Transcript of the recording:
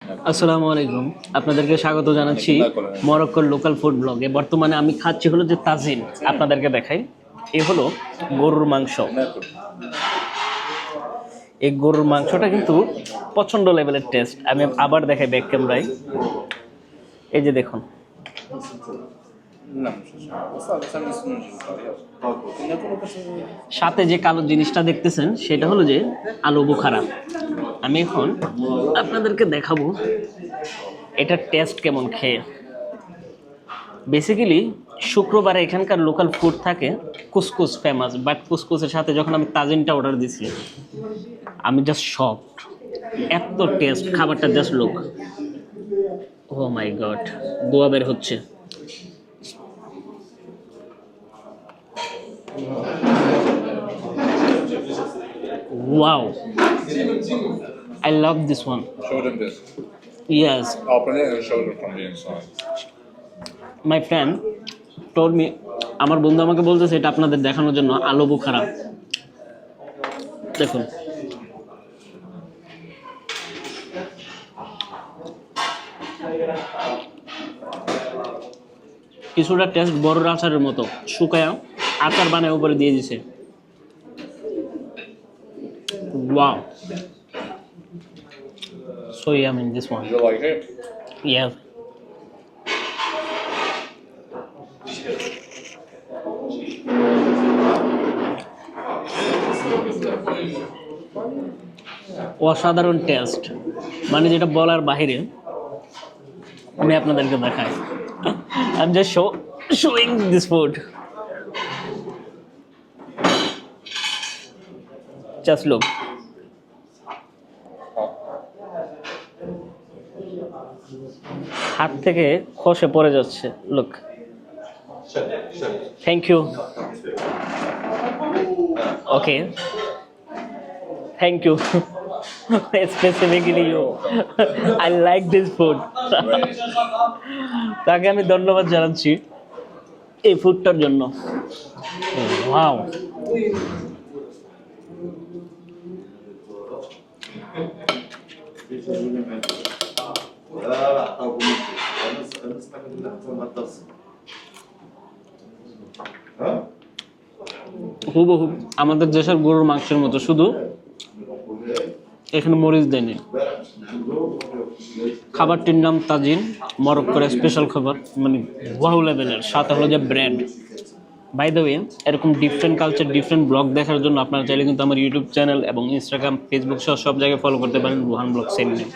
আসসালামু আলাইকুম, আপনাদেরকে স্বাগত জানাচ্ছি মরক্কোর লোকাল ফুড ব্লগে। বর্তমানে আমি খাচ্ছি হলো যে তাজিন, আপনাদেরকে দেখাই। এই হলো গরুর মাংস। এই গরুর মাংসটা কিন্তু প্রচণ্ড লেভেলের টেস্ট। আমি আবার দেখাই ব্যাক ক্যামেরায়। এই যে দেখুন, সাথে যে কালো জিনিসটা দেখতেছেন সেটা হলো যে আলু বুখারা। আমি এখন আপনাদেরকে দেখাবো এটার টেস্ট কেমন খেয়ে। বেসিক্যালি শুক্রবারে এখানকার লোকাল ফুড থাকে কুসকুস ফেমাস, বাট কুসকুসের সাথে যখন আমি তাজিনটা অর্ডার দিছি আমি জাস্ট শকড। এত টেস্ট, খাবারটা জাস্ট লুক। ও মাই গড, দোয়া বের হচ্ছে। Wow, I love this one. Show them this. Yes, Open it and show them from the inside. my friend told me, আমার বন্ধু আমাকে বলতেছে এটা আপনাদের দেখানোর জন্য আলু বুখারা। দেখুন, কিছুটা টেস্ট বড়র আচারের মতো, শুকায়া আচার বানায় উপরে দিয়ে দিছে। Wow, so yummy this one. Did you like it? Yeah. অসাধারণ টেস্ট, মানে যেটা বলার বাহিরে। আমি আপনাদেরকে দেখাই, I'm just showing this food. Just look. হাত থেকে খসে পড়ে যাচ্ছে। Look, thank you. Okay, thank you. Specifically you, I like this food. তাকে আমি ধন্যবাদ জানাচ্ছি এই ফুডটার জন্য। ওয়াও, হুবহু আমাদের দেশের গরুর মাংসের মতো, শুধু এখানে মরিচ দেয়নি। খাবারটির নাম তাজিন, মরক্কোর স্পেশাল খাবার, মানে ওয়াও লেভেলের। সাথে হলো যে ব্রেড। বাই দ্য ওয়ে, এরকম ডিফারেন্ট কালচার, ডিফারেন্ট ব্লগ দেখার জন্য আপনারা চাইলে কিন্তু আমার ইউটিউব চ্যানেল এবং ইনস্টাগ্রাম, ফেসবুক সহ সব জায়গায় ফলো করতে পারেন রুহান ব্লগ সেম নেম।